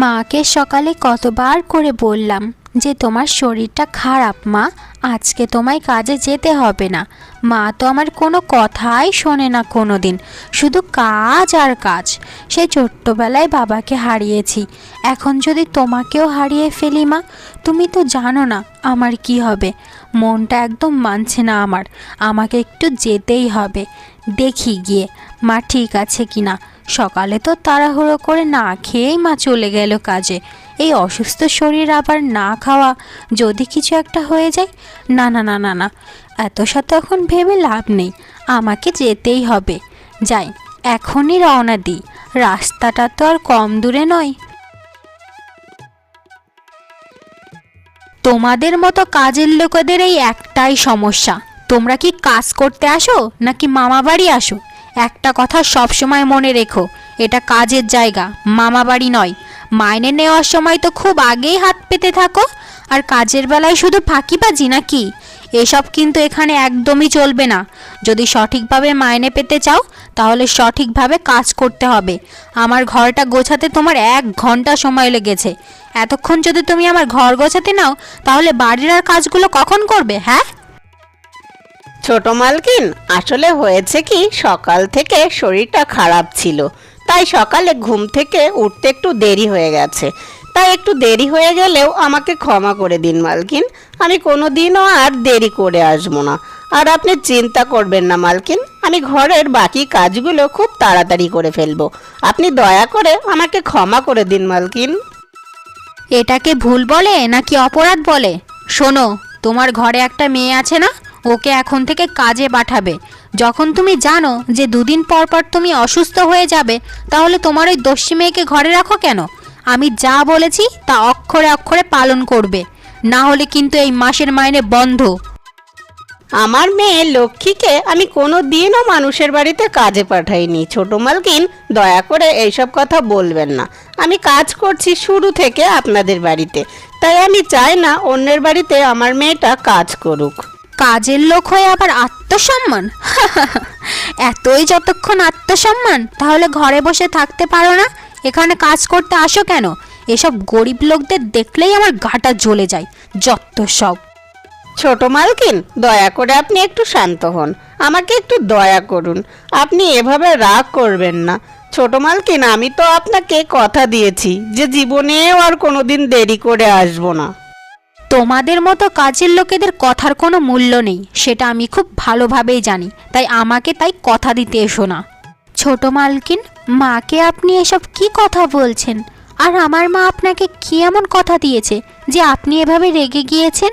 মাকে সকালে কতবার করে বললাম যে তোমার শরীরটা খারাপ মা, আজকে তোমায় কাজে যেতে হবে না। মা তো আমার কোনো কথাই শোনে না কোনো দিন, শুধু কাজ আর কাজ। সেই ছোট্টবেলায় বাবাকে হারিয়েছি, এখন যদি তোমাকেও হারিয়ে ফেলি মা, তুমি তো জানো না আমার কি হবে। মনটা একদম মানছে না আমার, আমাকে একটু যেতেই হবে। দেখি গিয়ে মা ঠিক আছে কি না। সকালে তো তাড়াহুড়ো করে না খেয়েই মা চলে গেল কাজে। এই অসুস্থ শরীর আবার না খাওয়া, যদি কিছু একটা হয়ে যায়। না না না না না, এত শত এখন ভেবে লাভ নেই, আমাকে যেতেই হবে। যাই, এখনই রওনা দিই, রাস্তাটা তো আর কম দূরে নয়। তোমাদের মতো কাজের লোকেদের এই একটাই সমস্যা, তোমরা কি কাজ করতে আসো নাকি মামা বাড়ি আসো? একটা কথা সব সময় মনে রেখো, এটা কাজের জায়গা, মামা বাড়ি নয়। মাইনে নেওয়ার সময় তো খুব আগেই হাত পেতে থাকো, আর কাজের বেলায় শুধু ফাঁকিবাজি নাকি? এসব কিন্তু এখানে একদমই চলবে না। যদি সঠিকভাবে মাইনে পেতে চাও তাহলে সঠিকভাবে কাজ করতে হবে। আমার ঘরটা গোছাতে তোমার 1 ঘন্টা সময় লেগেছে। এতক্ষণ যদি তুমি আমার ঘর গোছাতে নাও তাহলে বাড়ির আর কাজগুলো কখন করবে? হ্যাঁ ছোট মালকিন, আসলে হয়েছে কি, সকাল থেকে শরীরটা খারাপ ছিল, তাই সকালে ঘুম থেকে উঠতে একটু দেরি হয়ে গেছে। তাই একটু দেরি হয়ে গেলেও আমাকে ক্ষমা করে দিন মালকিন, আমি কোনো দিনও আর দেরি করে আসবো না। আর আপনি চিন্তা করবেন না মালকিন, আমি ঘরের বাকি কাজগুলো খুব তাড়াতাড়ি করে ফেলবো। আপনি দয়া করে আমাকে ক্ষমা করে দিন মালকিন। এটাকে ভুল বলে নাকি অপরাধ বলে? শোনো, তোমার ঘরে একটা মেয়ে আছে না, ওকে এখন থেকে কাজে পাঠাবে। যখন তুমি জানো যে 2 দিন পর পর তুমি অসুস্থ হয়ে যাবে, তাহলে তোমার ওই দস্যি মেয়েকে ঘরে রাখো কেন? আমি যা বলেছি তা অক্ষরে অক্ষরে পালন করবে, না হলে কিন্তু এই মাসের মাইনে বন্ধ। আমার মেয়ে লক্ষ্মীকে আমি কোনো দিনও মানুষের বাড়িতে কাজে পাঠাইনি। ছোট মালকিন, দয়া করে এইসব কথা বলবেন না। আমি কাজ করছি শুরু থেকে আপনাদের বাড়িতে, তাই আমি চাই না অন্যের বাড়িতে আমার মেয়েটা কাজ করুক। কাজের লোক হয়ে আবার আত্মসম্মান? এতই যতক্ষণ আত্মসম্মান, তাহলে ঘরে বসে থাকতে পারো না, এখানে কাজ করতে আসো কেন? এসব গরিব লোকদের দেখলেই আমার গাটা জ্বলে যায়, যত সব। ছোট মালকিন, দয়া করে আপনি একটু শান্ত হন, আমাকে একটু দয়া করুন। আপনি এভাবে রাগ করবেন না। ছোট মালকিন, আমি তো আপনাকে কথা দিয়েছি যে জীবনেও আর কোনোদিন দেরি করে আসবো না। তোমাদের মতো কাজের লোকেদের কথার কোনো মূল্য নেই, সেটা আমি খুব ভালোভাবেই জানি, তাই আমাকে তাই কথা দিতে এসো না। ছোট মালকিন, মাকে আপনি এসব কি কথা বলছেন? আর আমার মা আপনাকে কি এমন কথা দিয়েছে যে আপনি এভাবে রেগে গিয়েছেন?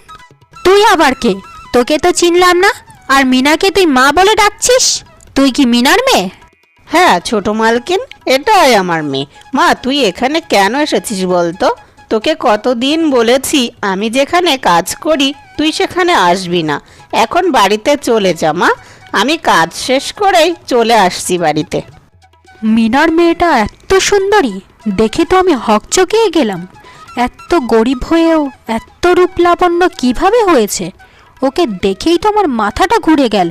তুই আবার কে? তোকে তো চিনলাম না, আর মিনাকে তুই মা বলে ডাকছিস? তুই কি মিনার মেয়ে? হ্যাঁ ছোট মালকিন, এটাই আমার মেয়ে। মা, তুই এখানে কেন এসেছিস বলতো? তোকে কতদিন বলেছি আমি যেখানে কাজ করি তুই সেখানে আসবি না। এখন বাড়িতে চলে যা মা, আমি কাজ শেষ করেই চলে আসছি বাড়িতে। মিনার মেয়েটা এত সুন্দরী দেখে তো আমি হকচকিয়ে গেলাম। এত গরিব হয়েও এত রূপ লাবণ্য কিভাবে হয়েছে? ওকে দেখেই তো আমার মাথাটা ঘুরে গেল।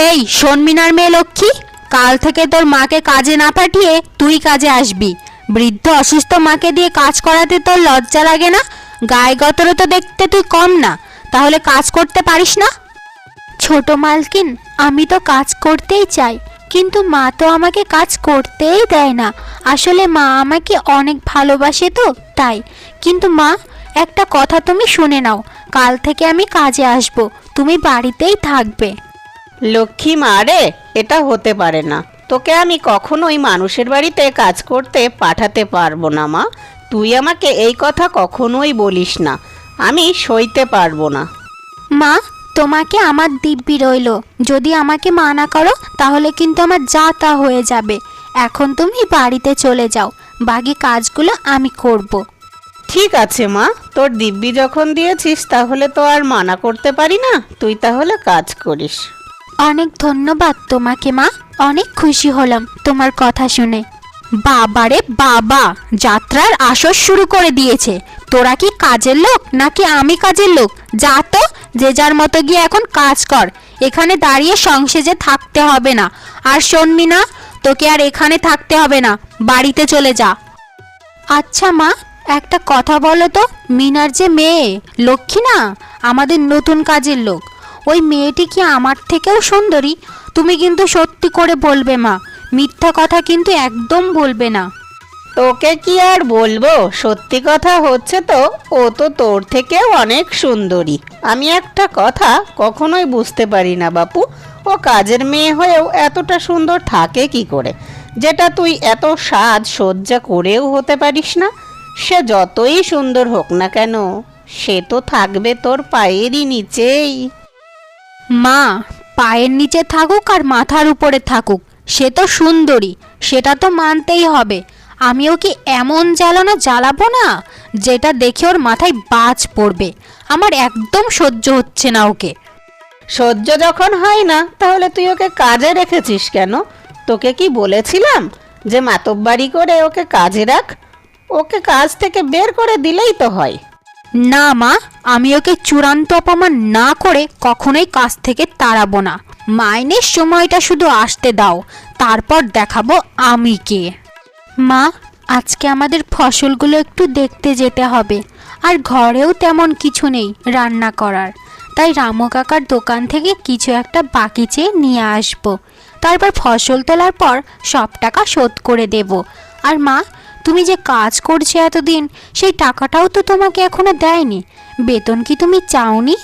এই শোন মিনার মেয়ে লক্ষ্মী, কাল থেকে তোর মাকে কাজে না পাঠিয়ে তুই কাজে আসবি। বৃদ্ধ অসুস্থ মাকে দিয়ে কাজ করাতে তোর লজ্জা লাগে না? গায়ে গতরে তো দেখতে তুই কম না, তাহলে কাজ করতে পারিস না? ছোট মালকিন, আমি তো কাজ করতেই চাই, কিন্তু মা তো আমাকে কাজ করতেই দেয় না। আসলে মা আমাকে অনেক ভালোবাসে তো তাই। কিন্তু মা, একটা কথা তুমি শুনে নাও, কাল থেকে আমি কাজে আসব, তুমি বাড়িতেই থাকবে। লক্ষ্মী মা রে, এটা হতে পারে না। তোকে আমি কখনোই মানুষের বাড়িতে কাজ করতে পাঠাতে পারবো না মা। তুই আমাকে এই কথা কখনোই বলিস না, আমি সইতে পারবো না। মা, তোমাকে আমার দিব্যি রইল, যদি আমাকে মানা করো তাহলে কিন্তু আমার যা তা হয়ে যাবে। এখন তুমি বাড়িতে চলে যাও, বাকি কাজগুলো আমি করব। ঠিক আছে মা, তোর দিব্যি যখন দিয়েছিস তাহলে তো আর মানা করতে পারি না। তুই তাহলে কাজ করিস। অনেক ধন্যবাদ তোমাকে মা, অনেক খুশি হলাম তোমার কথা শুনে। বাবারে বাবা, যাত্রার আসর শুরু করে দিয়েছে। তোরা কি কাজের লোক নাকি আমি কাজের লোক? যা তো, যে যার মতো গিয়ে এখন কাজ কর, এখানে দাঁড়িয়ে সংসেজে থাকতে হবে না। আর শোনবি না, তোকে আর এখানে থাকতে হবে না, বাড়িতে চলে যা। আচ্ছা মা, একটা কথা বলো তো, মিনার যে মেয়ে লক্ষ্মী না, আমাদের নতুন কাজের লোক, ওই মেয়েটি কি আমার থেকেও সুন্দরী? তুমি কিন্তু সত্যি করে বলবে মা, মিথ্যা কথা কিন্তু একদম বলবে না। তোকে কি আর বলবো, সত্যি কথা হচ্ছে তো ও তো তোর থেকেও অনেক সুন্দরী। আমি একটা কথা কখনোই বুঝতে পারি না বাপু, ও কাজের মেয়ে হয়েও এতটা সুন্দর থাকে কি করে, যেটা তুই এত সাজ সজ্জা করেও হতে পারিস না। সে যতই সুন্দর হোক না কেন, সে তো থাকবে তোর পায়েরই নিচেই। মা, পায়ের নিচে থাকুক আর মাথার উপরে থাকুক, সে তো সুন্দরী, সেটা তো মানতেই হবে। আমি ওকে এমন জ্বালানো জ্বালাবো না, যেটা দেখে ওর মাথায় বাজ পড়বে। আমার একদম সহ্য হচ্ছে না ওকে। সহ্য যখন হয় না, তাহলে তুই ওকে কাজে রেখেছিস কেন? তোকে কি বলেছিলাম যে মাতব্বারি করে ওকে কাজে রাখ? ওকে কাজ থেকে বের করে দিলেই তো হয়। না মা, আমি ওকে চূড়ান্ত অপমান না করে কখনোই কাজ থেকে তাড়াবো না। মাইনের সময়টা শুধু আসতে দাও, তারপর দেখাবো আমি কে। মা, আজকে আমাদের ফসলগুলো একটু দেখতে যেতে হবে, আর ঘরেও তেমন কিছু নেই রান্না করার, তাই রামু কাকার দোকান থেকে কিছু একটা বাকি চেয়ে নিয়ে আসবো। তারপর ফসল তোলার পর সব টাকা শোধ করে দেব। আর মা, তুমি যে কাজ করছো এতদিন, সেই টাকাটাও তো তোমাকে এখনো দেয়নি। বেতন কি তুমি চাওনি?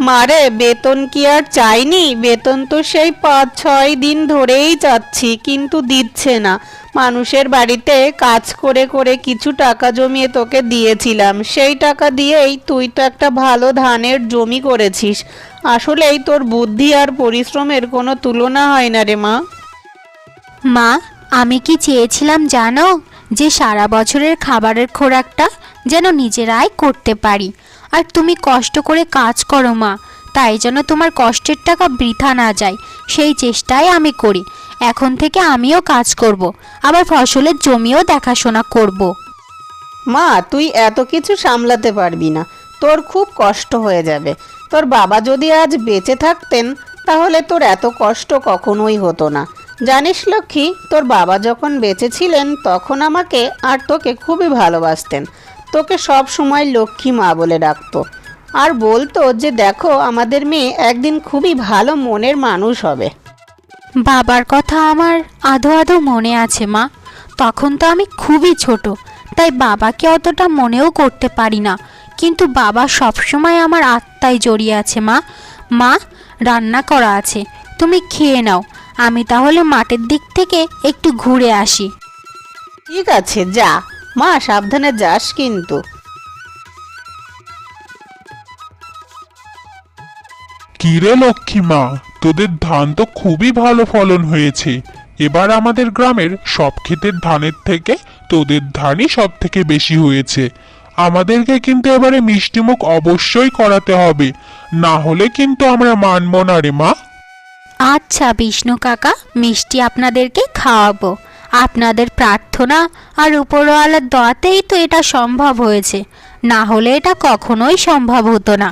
মারে, বেতন কি আর চাইনি? বেতন তো সেই 5-6 দিন ধরেই চাচ্ছি, কিন্তু দিচ্ছে না। মানুষের বাড়িতে কাজ করে করে কিছু টাকা জমিয়ে তোকে দিয়েছিলাম, সেই টাকা দিয়েই তুই তো একটা ভালো ধানের জমি করেছিস। আসলেই তোর বুদ্ধি আর পরিশ্রমের কোনো তুলনা হয় না রে মা। মা, আমি কি চেয়েছিলাম জানো? যে সারা বছরের খাবারের খোরাকটা যেন নিজেরাই করতে পারি। আর তুমি কষ্ট করে কাজ করো মা, তাই যেন তোমার কষ্টের টাকা বৃথা না যায়, সেই চেষ্টাই আমি করি। এখন থেকে আমিও কাজ করব, আবার ফসলের জমিও দেখাশোনা করব। মা, তুই এত কিছু সামলাতে পারবি না, তোর খুব কষ্ট হয়ে যাবে। তোর বাবা যদি আজ বেঁচে থাকতেন, তাহলে তোর এত কষ্ট কখনোই হতো না। জানিস লক্ষ্মী, তোর বাবা যখন বেঁচে ছিলেন তখন আমাকে আর তোকে খুবই ভালোবাসতেন। তোকে সব সময় লক্ষ্মী মা বলে ডাকতো, আর বলতো যে দেখো আমাদের মেয়ে একদিন খুবই ভালো মনের মানুষ হবে। বাবার কথা আমার আধো আধো মনে আছে মা, তখন তো আমি খুবই ছোট, তাই বাবাকে অতটা মনেও করতে পারি না। কিন্তু বাবা সবসময় আমার আত্মায় জড়িয়ে আছে মা। মা, রান্না করা আছে, তুমি খেয়ে নাও। আমি তাহলে মাঠের দিক থেকে একটু ঘুরে আসি। ঠিক আছে, যা মা, সাবধানে যাস কিন্তু। কিরে লক্ষ্মীমা, তোদের ধান তো খুবই ভালো ফলন হয়েছে। এবার আমাদের গ্রামের সব ক্ষেতের ধানের থেকে তোদের ধানই সব থেকে বেশি হয়েছে। আমাদেরকে কিন্তু এবারে মিষ্টিমুখ অবশ্যই করাতে হবে, না হলে কিন্তু আমরা মানব না রে মা। আচ্ছা বিষ্ণু কাকা, মিষ্টি আপনাদেরকে খাওয়াবো। আপনাদের প্রার্থনা আর উপরওয়ালার দোয়াতেই তো এটা সম্ভব হয়েছে, না হলে এটা কখনোই সম্ভব হতো না।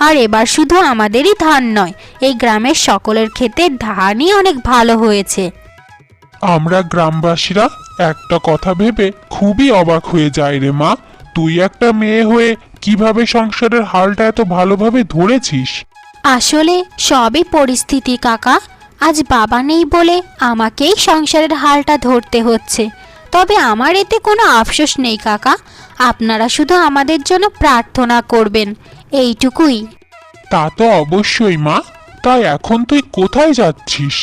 আর এবার শুধু আমাদেরই ধান নয়, এই গ্রামের সকলের ক্ষেতে ধানই অনেক ভালো হয়েছে। আমরা গ্রামবাসীরা একটা কথা ভেবে খুবই অবাক হয়ে যাই রে মা। তুই একটা মেয়ে হয়ে কিভাবে সংসারের হালটা এত ভালোভাবে ধরেছিস? আসলে সবই পরিস্থিতি কাকা। আজ বাবা নেই বলে আমাকেই সংসারের হালটা ধরতে হচ্ছে। তবে আমার এতে কোনো আফসোস নেই কাকা, আপনারা শুধু আমাদের জন্য প্রার্থনা করবেন, এইটুকুই। তা তো অবশ্যই মা। তাই এখন তুই কোথায় যাচ্ছিস?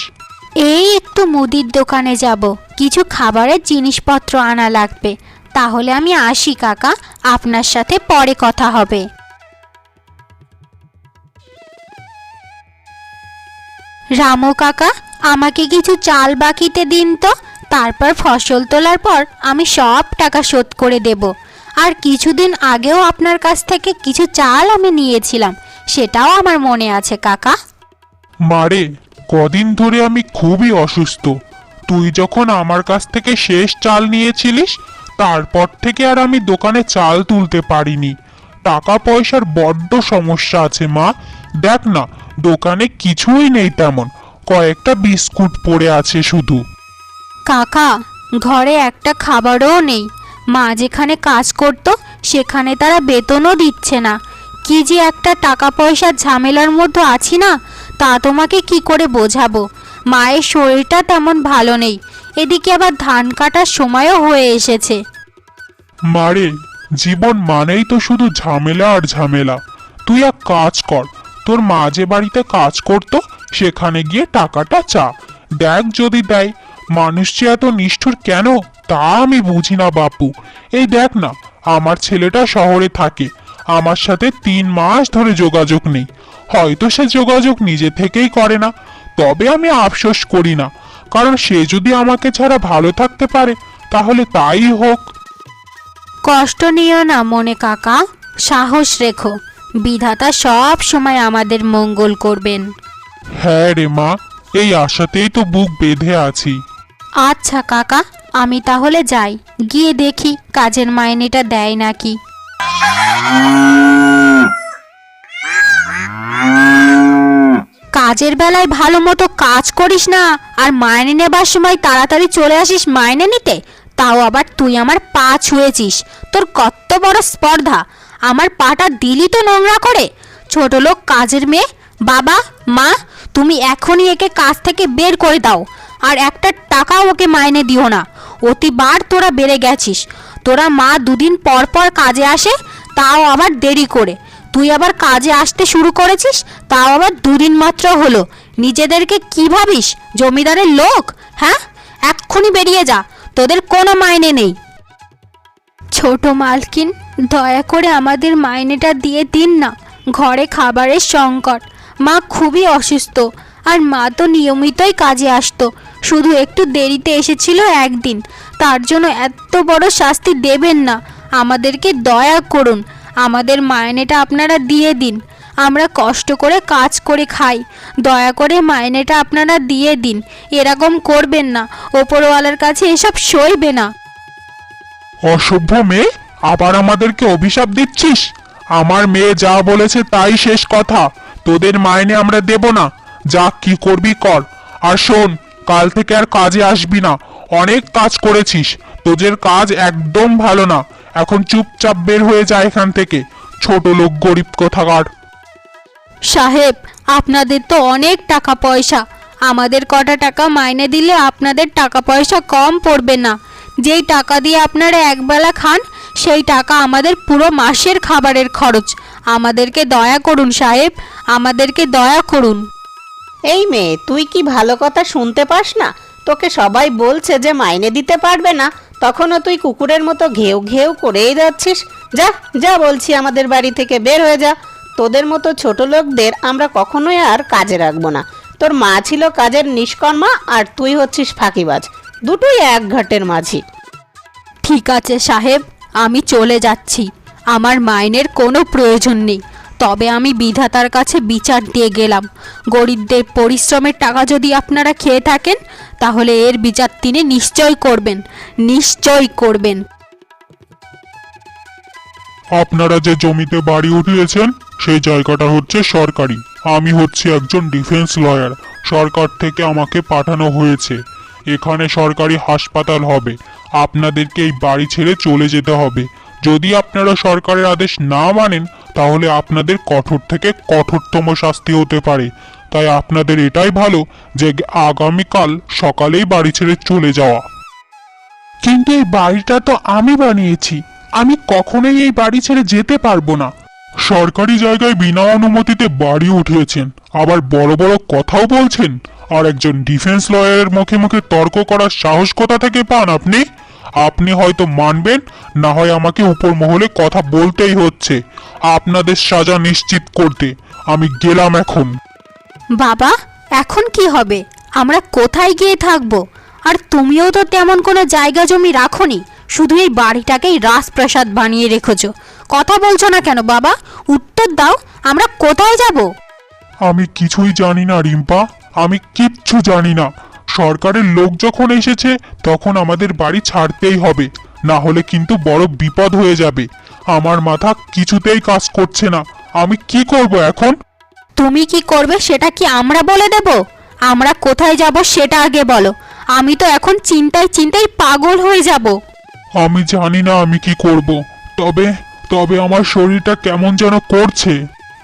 এই একটু মুদির দোকানে যাব, কিছু খাবারের জিনিসপত্র আনা লাগবে। তাহলে আমি আসি কাকা, আপনার সাথে পরে কথা হবে। রামু কাকা, আমাকে কিছু চাল বাকিতে দিন তো, তারপর ফসল তোলার পর আমি সব টাকা শোধ করে দেব। আর কিছুদিন আগেও আপনার কাছ থেকে কিছু চাল আমি নিয়েছিলাম, সেটাও আমার মনে আছে কাকা। মারে, কদিন ধরে আমি খুবই অসুস্থ। তুই যখন আমার কাছ থেকে শেষ চাল নিয়েছিলিস, তারপর থেকে আর আমি দোকানে চাল তুলতে পারিনি। টাকা পয়সার বড্ড সমস্যা আছে মা। দেখ না, দোকানে কিছুই নেই তেমন, কয়েকটা বিস্কুট পড়ে আছে শুধু। কাকা, ঘরে একটা খাবারও নেই, মা যেখানে কাজ করতো সেখানে তারা বেতনও দিচ্ছে না। কি যে একটা টাকা পয়সার ঝামেলার মধ্যে আছি না, তা তোমাকে কি করে বোঝাবো। মায়ের শরীরটা তেমন ভালো নেই, এদিকে আবার ধান কাটার সময়ও হয়ে এসেছে। মারে, জীবন মানেই তো শুধু ঝামেলা আর ঝামেলা। তুই এক কাজ কর, তোর মা যে বাড়িতে কাজ করতো সেখানে গিয়ে টাকাটা চা, দেখ যদি দেয়। মানুষ যে এত নিষ্ঠুর কেন তা আমি বুঝি না বাপু। এই দেখ না, আমার ছেলেটা শহরে থাকে, আমার সাথে 3 মাস ধরে যোগাযোগ নেই। হয়তো সে যোগাযোগ নিজে থেকেই করে না, তবে আমি আফসোস করি না, কারণ সে যদি আমাকে ছাড়া ভালো থাকতে পারে তাহলে তাই হোক। কষ্ট নিও না মনে কাকা, সাহস রেখো, বিধাতা সব সময় আমাদের মঙ্গল করবেন। হ্যাঁ রে মা, এই আশাতেই তো বুক বেঁধে আছি। আচ্ছা কাকা, আমি তাহলে যাই, গিয়ে দেখি কাজের মাইনেটা দেয় নাকি। কাজের বেলায় ভালো মতো কাজ করিস না, আর মাইনে নেবার সময় তাড়াতাড়ি চলে আসিস মাইনে নিতে, তাও আবার তুই আমার পা ছুঁয়েছিস। তোর কত বড় স্পর্ধা, আমার পাটা দিলি তো নোংরা করে। ছোট লোক কাজের মেয়ে। বাবা, মা, তুমি এখনই একে কাজ থেকে বের করে দাও, আর একটা টাকাও ওকে মাইনে দিও না। অতিবার তোরা বেড়ে গেছিস। তোরা মা 2 দিন পর পর কাজে আসে, তাও আবার দেরি করে। তুই আবার কাজে আসতে শুরু করেছিস, তাও আবার 2 দিন মাত্র হলো। নিজেদেরকে কি ভাবিস, জমিদারের লোক? হ্যাঁ, এক্ষুনি বেরিয়ে যা, তোদের কোনো মাইনে নেই। ছোট মালকিন, দয়া করে আমাদের মাইনেটা দিয়ে দিন না, ঘরে খাবারের সংকট। মা খুবই অসুস্থ, আর মা তো নিয়মিতই কাজে আসতো, শুধু একটু দেরিতে এসেছিল একদিন। তার জন্য এত বড় শাস্তি দেবেন না, আমাদেরকে দয়া করুন। আমাদের মাইনেটা আপনারা দিয়ে দিন, আমরা কষ্ট করে কাজ করে খাই। দয়া করে মাইনেটা আপনারা দিয়ে দিন, এরকম করবেন না, ওপরওয়ালার কাছে এসব সইবে না। অসভ্য মেয়ে, আবার আমাদেরকে অভিশাপ দিচ্ছিস? আমার মেয়ে যা বলেছে তাই শেষ কথা। তোদের মাইনে আমরা দেব না, যা কি করবি কর। আর শোন, কাল থেকে আর কাজে আসবি না, অনেক কাজ করেছিস, তোদের কাজ একদম ভালো না। এখন চুপচাপ বের হয়ে যায় এখান থেকে, ছোট লোক গরিব কোথাকার। সাহেব, আপনাদের তো অনেক টাকা পয়সা, আমাদের কটা টাকা মাইনে দিলে আপনাদের টাকা পয়সা কম পড়বে না। যেই টাকা দিয়ে আপনারা একবেলা খান, সেই টাকা আমাদের পুরো মাসের খাবারের খরচ। আমাদেরকে দয়া করুন সাহেব, আমাদেরকে দয়া করুন। এই মেয়ে, তুই কি ভালো কথা শুনতে পাস না? তোকে সবাই বলছে যে মাইনে দিতে পারবে না, তখনও তুই কুকুরের মতো ঘেউ ঘেউ করেই যাচ্ছিস। যা যা বলছি, আমাদের বাড়ি থেকে বের হয়ে যা। তোদের মতো ছোট লোকদের আমরা কখনোই আর কাজে রাখবো না। তোর মা ছিল কাজের নিষ্কর্মা, আর তুই হচ্ছিস ফাঁকিবাজ, দুটোই এক ঘাটের মাঝি। ঠিক আছে সাহেব, আমি চলে যাচ্ছি, আমার মাইনের কোনো প্রয়োজন নেই। তবে আমি বিধাতার কাছে বিচার দিয়ে গেলাম, গরিবদের পরিশ্রমের টাকা যদি আপনারা খেয়ে থাকেন, তাহলে এর বিচার তিনি নিশ্চয় করবেন, নিশ্চয় করবেন। আপনারা যে জমিতে বাড়ি উঠিয়েছেন সেই জায়গাটা হচ্ছে সরকারি। আমি হচ্ছি একজন ডিফেন্স লয়ার, সরকার থেকে আমাকে পাঠানো হয়েছে। এখানে সরকারি হাসপাতাল হবে, আপনাদেরকে এই বাড়ি ছেড়ে চলে যেতে হবে। যদি আপনারা সরকারের আদেশ না মানেন তাহলে আপনাদের কঠোর থেকে কঠোরতম শাস্তি হতে পারে। তাই আপনাদের এটাই ভালো যে আগামীকাল সকালেই বাড়ি ছেড়ে চলে যাওয়া। কিন্তু এই বাড়িটা তো আমি বানিয়েছি, আমি কখনোই এই বাড়ি ছেড়ে যেতে পারবো না। সরকারি জায়গায় বিনা অনুমতিতে বাড়ি উঠিয়েছেন, আবার বড় বড় কথাও বলছেন। আর একজন ডিফেন্স লয়ারের মুখে মুখে তর্ক করার সাহস কোথা থেকে পান আপনি? আপনি হয়তো মানবেন, না হয় আমাকে উপর মহলে কথা বলতেই হচ্ছে আপনাদের সাজা নিশ্চিত করতে। আমি গেলাম এখন। বাবা, এখন কি হবে? আমরা কোথায় গিয়ে থাকবো? আর তুমিও তো তেমন কোনো জায়গা জমি রাখোনি, শুধু এই বাড়িটাকেই রাজপ্রাসাদ বানিয়ে রেখেছো। কথা বলছো না কেন বাবা? উত্তর দাও, আমরা কোথায় যাব? আমি কিছুই জানি না রিম্পা, আমি কিচ্ছু জানি না। সরকারের লোক যখন এসেছে তখন আমাদের বাড়ি ছাড়তেই হবে, না হলে কিন্তু বড় বিপদ হয়ে যাবে। আমার মাথা কিছুতেই কাজ করছে না, আমি কি করব এখন? তুমি কি করবে সেটা কি আমরা বলে দেব? আমরা কোথায় যাব সেটা আগে বলো, আমি তো এখন চিন্তায় চিন্তায় পাগল হয়ে যাব। আমি জানি না আমি কি করব। তবে তবে আমার শরীরটা কেমন যেন করছে।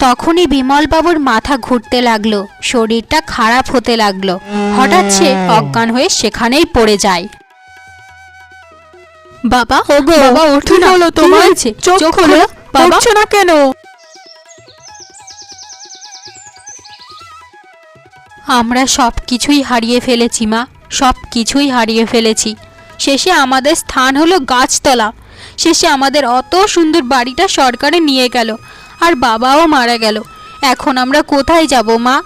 তখনই বিমলবাবুর মাথা ঘুরতে লাগলো, শরীরটা খারাপ হতে লাগলো। হঠাৎ সে অজ্ঞান হয়ে সেখানেই পড়ে যায়। বাবা, ওগো বাবা, ওঠো না, হলো কি তোমার? হয়েছে? চোখ খোলো, বাবা। উঠছো না কেন? আমরা সব কিছুই হারিয়ে ফেলেছি মা, সব কিছুই হারিয়ে ফেলেছি। শেষে আমাদের স্থান হলো গাছতলা। শেষে আমাদের অত সুন্দর বাড়িটা সরকারে নিয়ে গেল, আর বাবাও মারা গেল। এখন আমরা কোথায় যাব মা?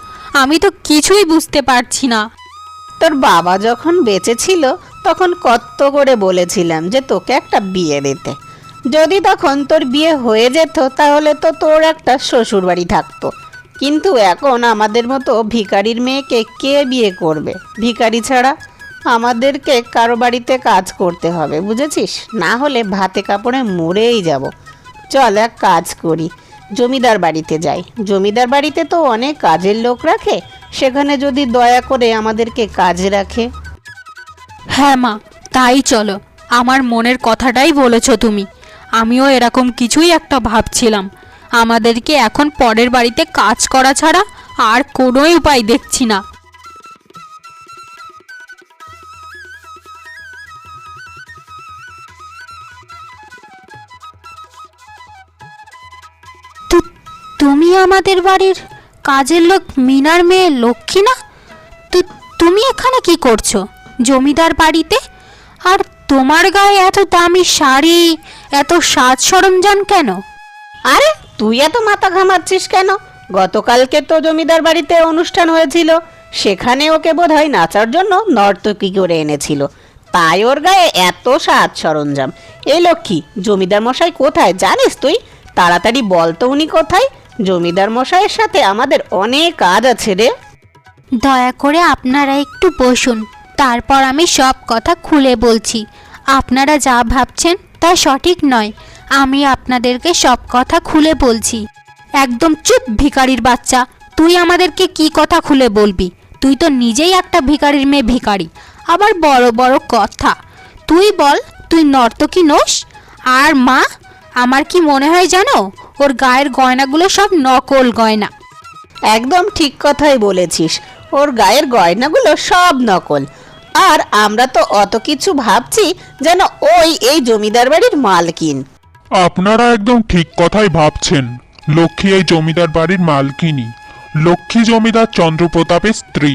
আমি তো কিছুই বুঝতে পারছি না। তোর বাবা যখন বেঁচে ছিল তখন কত করে বলেছিলাম যে তোকে একটা বিয়ে দিতে। যদি তখন তোর বিয়ে হয়ে যেত তাহলে তো তোর একটা শ্বশুর বাড়ি থাকতো। কিন্তু এখন আমাদের মতো ভিখারির মেয়েকে কে বিয়ে করবে? ভিখারি ছাড়া আমাদেরকে কারো বাড়িতে কাজ করতে হবে, বুঝেছিস? না হলে ভাতে কাপড়ে মরেই যাব। চল এক কাজ করি, জমিদার বাড়িতে যাই। জমিদার বাড়িতে তো অনেক কাজের লোক রাখে, সেখানে যদি দয়া করে আমাদেরকে কাজে রাখে। হ্যাঁ মা, তাই চলো। আমার মনের কথাটাই বলেছো তুমি। আমিও এরকম কিছুই একটা ভাবছিলাম। আমাদেরকে এখন পরের বাড়িতে কাজ করা ছাড়া আর কোনো উপায় দেখছি না। তুমি আমাদের বাড়ির কাজের লোক মিনার মেয়ে লক্ষ্মী না? তুমি এখানে কি করছো জমিদার বাড়িতে? আর তোমার গায়ে এত দামি শাড়ি, এত সাজ সরঞ্জাম কেন? আরে তুই এত মাথা ঘামাচ্ছিস কেন? গতকালকে তো জমিদার বাড়িতে অনুষ্ঠান হয়েছিল, সেখানে ওকে বোধহয় নাচার জন্য নর্তকী করে এনেছিল, তাই ওর গায়ে এত সাজ সরঞ্জাম। এই লক্ষ্মী, জমিদার মশাই কোথায় জানিস তুই? তাড়াতাড়ি বল তো উনি কোথায়? জমিদার মশাইয়ের সাথে আমাদের অনেক কাজ আছে রে। দয়া করে আপনারা একটু বসুন, তারপর আমি সব কথা খুলে বলছি। আপনারা যা ভাবছেন তা সঠিক নয়। আমি আপনাদেরকে সব কথা খুলে বলছি। একদম চুপ ভিখারির বাচ্চা! তুই আমাদেরকে কি কথা খুলে বলবি? তুই তো নিজেই একটা ভিখারির মেয়ে, ভিখারি আবার বড় বড় কথা। তুই বল, তুই নর্তকী নোস? আর মা, আমার কি মনে হয় জানো, ওর গায়ের গয়নাগুলো সব নকল গয়না। একদম ঠিক কথাই বলেছিস, ওর গায়ের গয়নাগুলো সব নকল। আর আমরা তো অত কিছু ভাবছি যেন ওই এই জমিদার বাড়ির মালকিন। আপনারা একদম ঠিক কথাই ভাবছেন। লক্ষ্মী এই জমিদার বাড়ির মালকিনী। লক্ষ্মী জমিদার চন্দ্রপ্রতাপের স্ত্রী।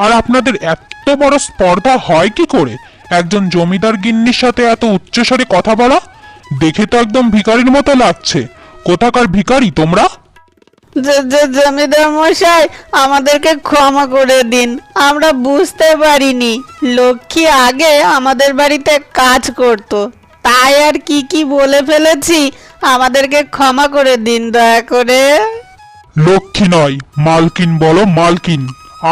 আর আপনাদের এত বড় স্পর্ধা হয় কি করে একজন জমিদার গিন্নির সাথে এত উচ্চস্বরে কথা বলা? দেখে তো একদম ভিখারির মতো লাগছে। কোথাকার ভিখারি তোমরা? জমিদার মশাই, আমাদেরকে ক্ষমা করে দিন, আমরা বুঝতে পারিনি লক্ষ্মী আগে আমাদের বাড়িতে কাজ করত, তাই আর কি কি বলে ফেলেছি, আমাদেরকে ক্ষমা করে দিন দয়া করে। লক্ষ্মী নয়, মালকিন বলো, মালকিন।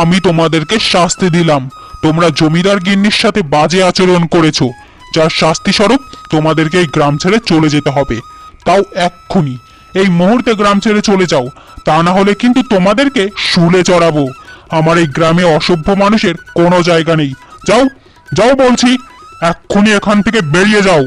আমি তোমাদেরকে শাস্তি দিলাম। তোমরা জমিদার গিন্নির সাথে বাজে আচরণ করেছো, যার শাস্তি স্বরূপ তোমাদেরকে এই গ্রাম ছেড়ে চলে যেতে হবে। তাও এক্ষুনি, এই মুহূর্তে গ্রাম ছেড়ে চলে যাও, তা না হলে কিন্তু তোমাদেরকে শুলে চড়াবো। আমার এই গ্রামে অসভ্য মানুষের কোনো জায়গা নেই। যাও, যাও বলছি, এক্ষুনি এখান থেকে বেরিয়ে যাও।